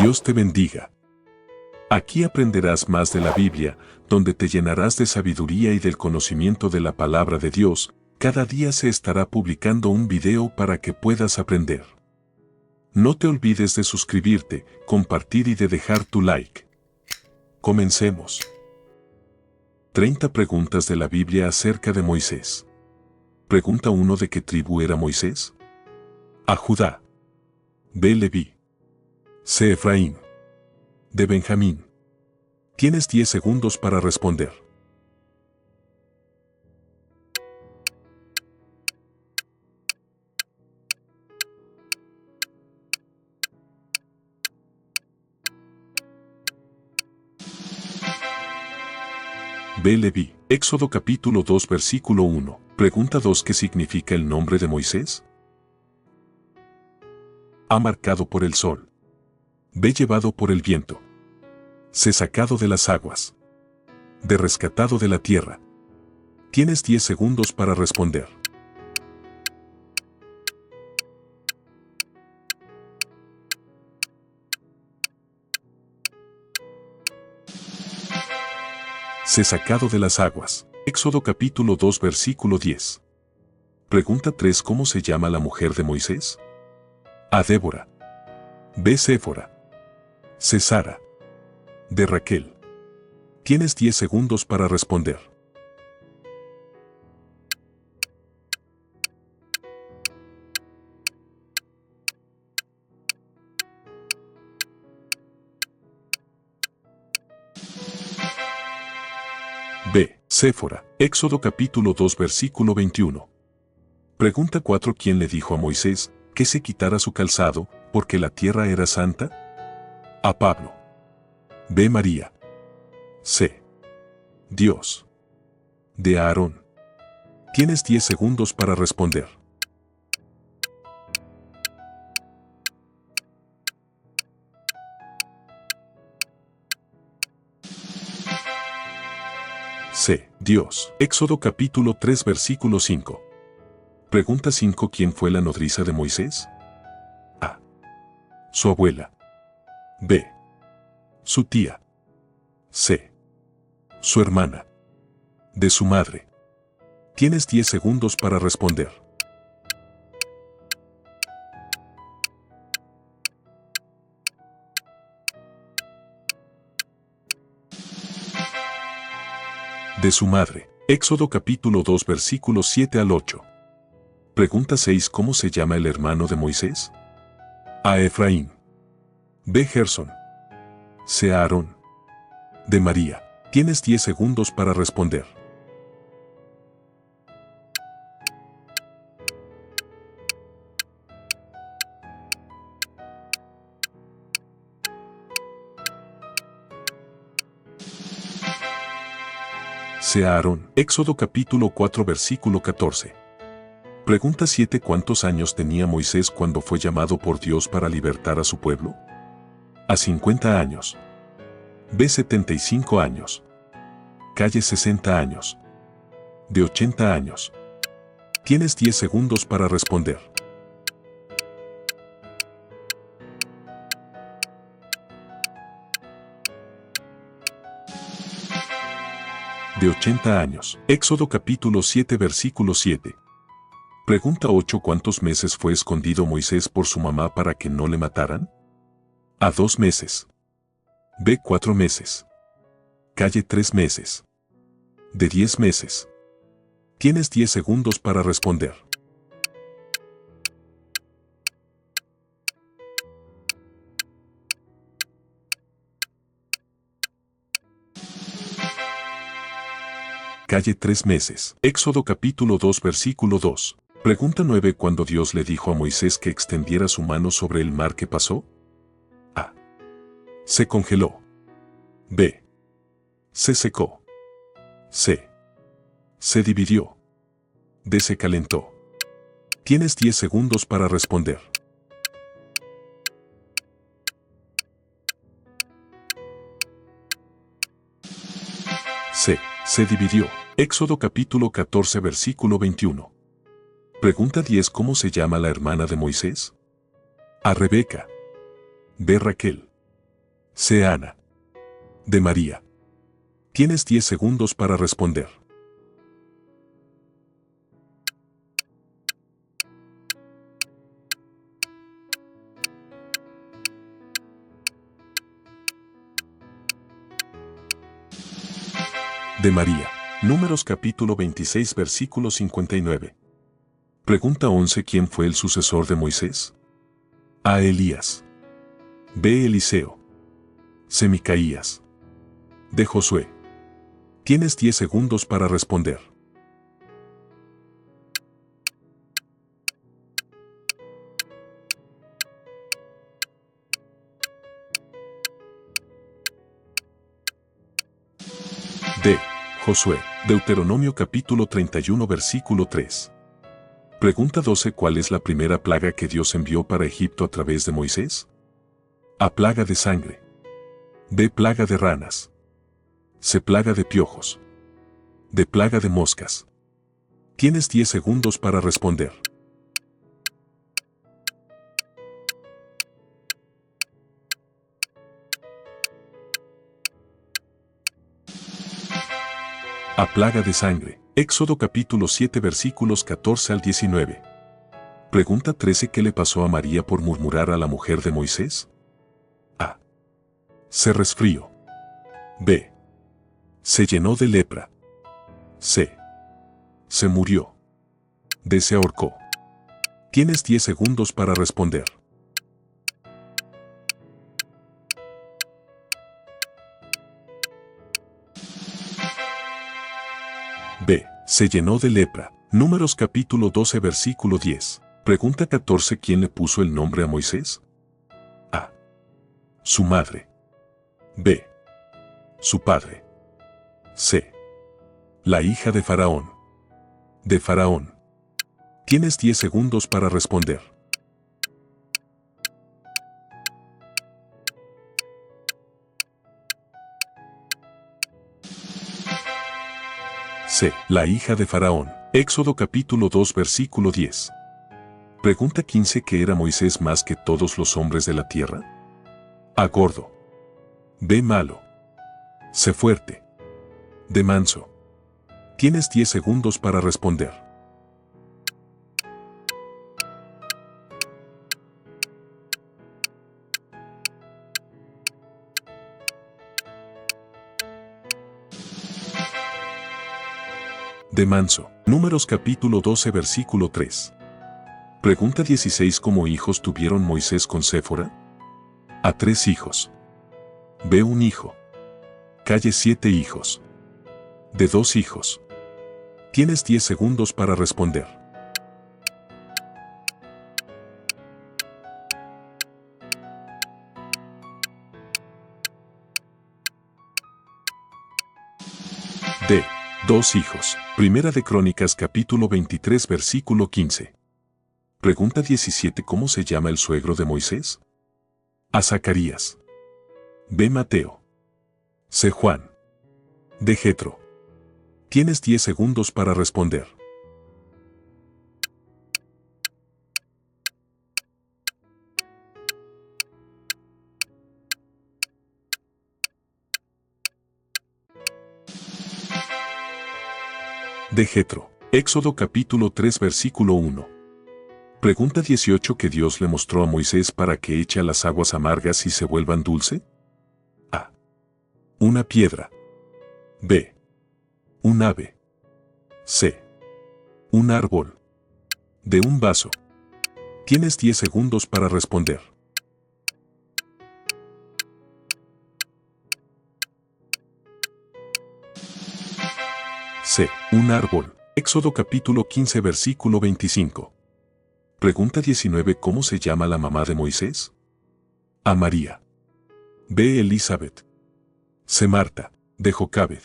Dios te bendiga. Aquí aprenderás más de la Biblia, donde te llenarás de sabiduría y del conocimiento de la palabra de Dios. Cada día se estará publicando un video para que puedas aprender. No te olvides de suscribirte, compartir y de dejar tu like. Comencemos. 30 preguntas de la Biblia acerca de Moisés. Pregunta 1. ¿De qué tribu era Moisés? A. Judá. B. Leví. C. Efraín. D. Benjamín. Tienes 10 segundos para responder. B. Leví. Éxodo capítulo 2 versículo 1. Pregunta 2. ¿Qué significa el nombre de Moisés? A. Marcado por el sol. B. Llevado por el viento. C. Sacado de las aguas. D. Rescatado de la tierra. Tienes 10 segundos para responder. C. Sacado de las aguas. Éxodo capítulo 2 versículo 10. Pregunta 3. ¿Cómo se llama la mujer de Moisés? A. Débora. B. Séfora. C. Sara. D. Raquel. Tienes 10 segundos para responder. B. Séfora. Éxodo capítulo 2 versículo 21. Pregunta 4. ¿Quién le dijo a Moisés que se quitara su calzado, porque la tierra era santa? A. Pablo. B. María. C. Dios. D. Aarón. Tienes 10 segundos para responder. C. Dios. Éxodo capítulo 3 versículo 5. Pregunta 5. ¿Quién fue la nodriza de Moisés? A. Su abuela. B. Su tía. C. Su hermana. D. Su madre. Tienes 10 segundos para responder. De su madre. Éxodo capítulo 2 versículos 7 al 8. Pregunta 6. ¿Cómo se llama el hermano de Moisés? A. Efraín. B. Gersón. C. Aarón. D. María. Tienes 10 segundos para responder. C. Aarón. Éxodo capítulo 4 versículo 14. Pregunta 7. ¿Cuántos años tenía Moisés cuando fue llamado por Dios para libertar a su pueblo? A. 50 años. B. 75 años. C. 60 años. D. 80 años. Tienes 10 segundos para responder. De 80 años. Éxodo capítulo 7 versículo 7. Pregunta 8. ¿Cuántos meses fue escondido Moisés por su mamá para que no le mataran? A. 2 meses. B. 4 meses. C. 3 meses. D. 10 meses. Tienes 10 segundos para responder. C. 3 meses. Éxodo capítulo 2 versículo 2. Pregunta 9. ¿Cuándo Dios le dijo a Moisés que extendiera su mano sobre el mar, qué pasó? A. Se congeló. B. Se secó. C. Se dividió. D. Se calentó. Tienes 10 segundos para responder. C. Se dividió. Éxodo capítulo 14 versículo 21. Pregunta 10. ¿Cómo se llama la hermana de Moisés? A. Rebeca. B. Raquel. C. Ana. D. María. Tienes 10 segundos para responder. De María. Números capítulo 26 versículo 59. Pregunta 11. ¿Quién fue el sucesor de Moisés? A. Elías. B. Eliseo. C. Micaías. D. Josué. Tienes 10 segundos para responder. D. Josué. Deuteronomio capítulo 31 versículo 3. Pregunta 12. ¿Cuál es la primera plaga que Dios envió para Egipto a través de Moisés? A. Plaga de sangre. B. Plaga de ranas. C. Plaga de piojos. D. Plaga de moscas. Tienes 10 segundos para responder. A. Plaga de sangre. Éxodo capítulo 7 versículos 14 al 19. Pregunta 13. ¿Qué le pasó a María por murmurar a la mujer de Moisés? A. Se resfrió. B. Se llenó de lepra. C. Se murió. D. Se ahorcó. Tienes 10 segundos para responder. B. Se llenó de lepra. Números capítulo 12 versículo 10. Pregunta 14. ¿Quién le puso el nombre a Moisés? A. Su madre. B. Su padre. C. La hija de Faraón. De Faraón. Tienes 10 segundos para responder. C. La hija de Faraón. Éxodo capítulo 2 versículo 10. Pregunta 15. ¿Qué era Moisés más que todos los hombres de la tierra? A. Gordo. B. Malo. C. Fuerte. D. Manso. Tienes 10 segundos para responder. De manso. Números capítulo 12 versículo 3. Pregunta 16. ¿Cómo hijos tuvieron Moisés con Séfora? A. 3 hijos. B. 1 hijo. Calle 7 hijos. D. 2 hijos. Tienes 10 segundos para responder. D. 2 hijos. Primera de Crónicas capítulo 23 versículo 15. Pregunta 17. ¿Cómo se llama el suegro de Moisés? A. Zacarías. B. Mateo. C. Juan. D. Jetro. Tienes 10 segundos para responder. De Jetro. Éxodo capítulo 3 versículo 1. Pregunta 18. ¿Qué Dios le mostró a Moisés para que eche a las aguas amargas y se vuelvan dulce? A. Una piedra. B. Un ave. C. Un árbol. D. Un vaso. Tienes 10 segundos para responder. C. Un árbol. Éxodo capítulo 15 versículo 25. Pregunta 19. ¿Cómo se llama la mamá de Moisés? A. María. B. Elizabeth. C. Marta. D. Jocabed.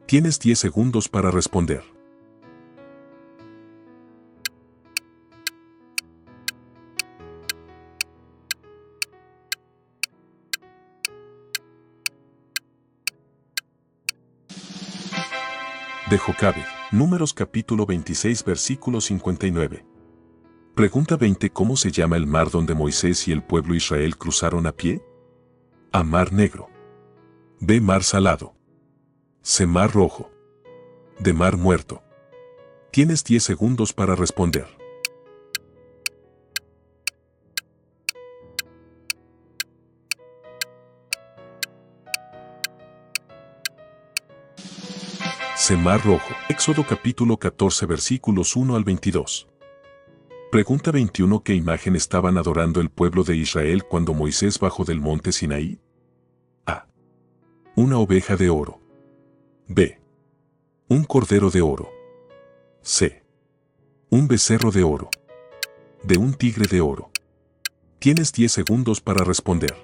Tienes 10 segundos para responder. De Jocabed. Números capítulo 26 versículo 59. Pregunta 20. ¿Cómo se llama el mar donde Moisés y el pueblo Israel cruzaron a pie? A. Mar Negro. B. Mar Salado. C. Mar Rojo. D. Mar Muerto. Tienes 10 segundos para responder. C. Mar Rojo. Éxodo capítulo 14 versículos 1 al 22. Pregunta 21. ¿Qué imagen estaban adorando el pueblo de Israel cuando Moisés bajó del monte Sinaí? A. Una oveja de oro. B. Un cordero de oro. C. Un becerro de oro. D. Un tigre de oro. Tienes 10 segundos para responder.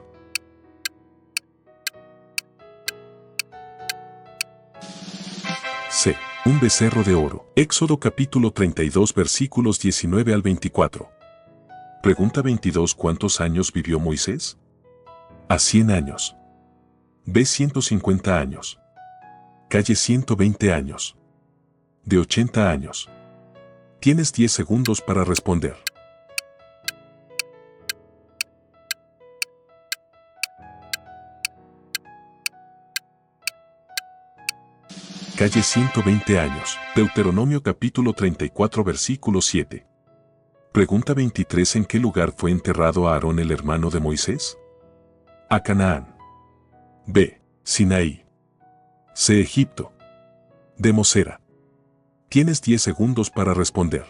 C. Un becerro de oro. Éxodo capítulo 32 versículos 19 al 24. Pregunta 22. ¿Cuántos años vivió Moisés? A. 100 años. B. 150 años. Calle 120 años. De 80 años. Tienes 10 segundos para responder. Calle 120 años. Deuteronomio capítulo 34 versículo 7. Pregunta 23. ¿En qué lugar fue enterrado Aarón el hermano de Moisés? A. Canaán. B. Sinaí. C. Egipto. D. Mosera. Tienes 10 segundos para responder.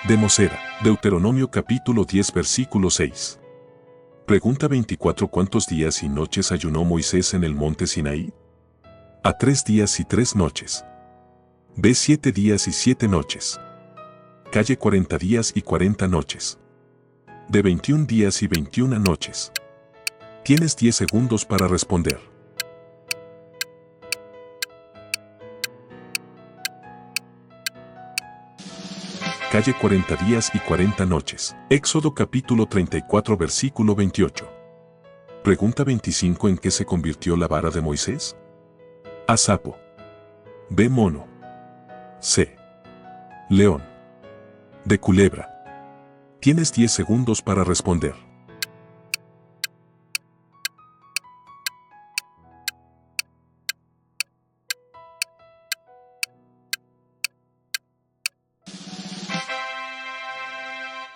De Mosera. Deuteronomio capítulo 10 versículo 6. Pregunta 24. ¿Cuántos días y noches ayunó Moisés en el monte Sinaí? A. 3 días y 3 noches. B. 7 días y 7 noches. Calle 40 días y 40 noches. De 21 días y 21 noches. Tienes 10 segundos para responder. Calle 40 días y 40 noches. Éxodo capítulo 34 versículo 28. Pregunta 25. ¿En qué se convirtió la vara de Moisés? A. Sapo. B. Mono. C. León. D. Culebra. Tienes 10 segundos para responder.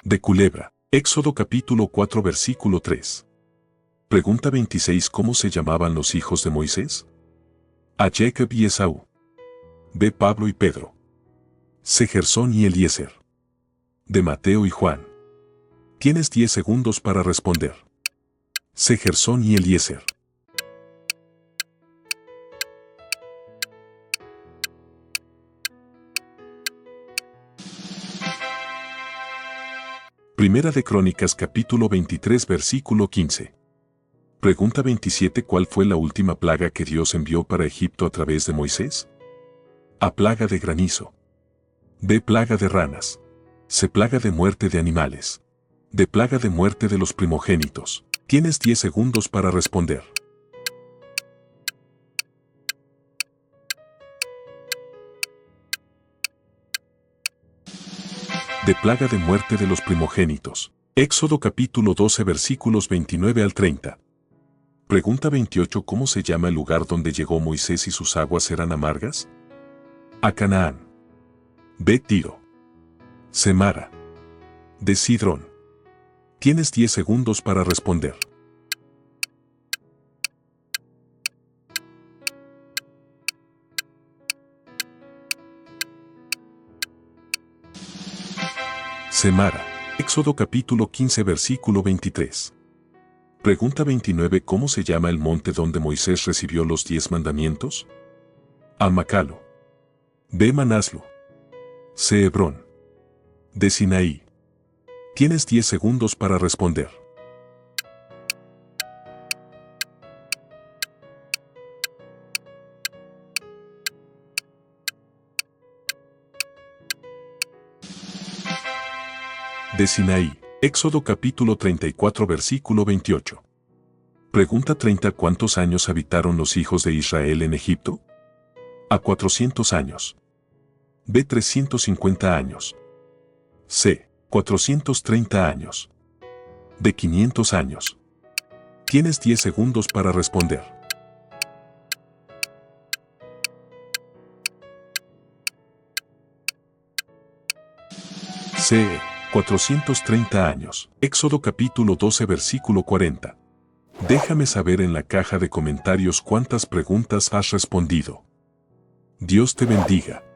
De culebra. Éxodo capítulo 4 versículo 3. Pregunta 26. ¿Cómo se llamaban los hijos de Moisés? A. Jacob y Esaú. B. Pablo y Pedro. C. Gersón y Eliezer. D. Mateo y Juan. Tienes 10 segundos para responder. C. Gersón y Eliezer. Primera de Crónicas capítulo 23 versículo 15. Pregunta 27. ¿Cuál fue la última plaga que Dios envió para Egipto a través de Moisés? A. Plaga de granizo. B. Plaga de ranas. C. Plaga de muerte de animales. D. Plaga de muerte de los primogénitos. Tienes 10 segundos para responder. De plaga de muerte de los primogénitos. Éxodo capítulo 12 versículos 29 al 30. Pregunta 28. ¿Cómo se llama el lugar donde llegó Moisés y sus aguas eran amargas? A. Canaán. B. Tiro. C. Mara. D. Sidrón. Tienes 10 segundos para responder. C. Mara. Éxodo capítulo 15 versículo 23. Pregunta 29. ¿Cómo se llama el monte donde Moisés recibió los 10 mandamientos? A. Macalo. B. Manaslu. C. Hebrón. D. Sinaí. Tienes 10 segundos para responder. De Sinaí. Éxodo capítulo 34 versículo 28. Pregunta 30. ¿Cuántos años habitaron los hijos de Israel en Egipto? A 400 años. B 350 años. C 430 años. D 500 años. Tienes 10 segundos para responder. C 430 años. Éxodo capítulo 12 versículo 40. Déjame saber en la caja de comentarios cuántas preguntas has respondido. Dios te bendiga.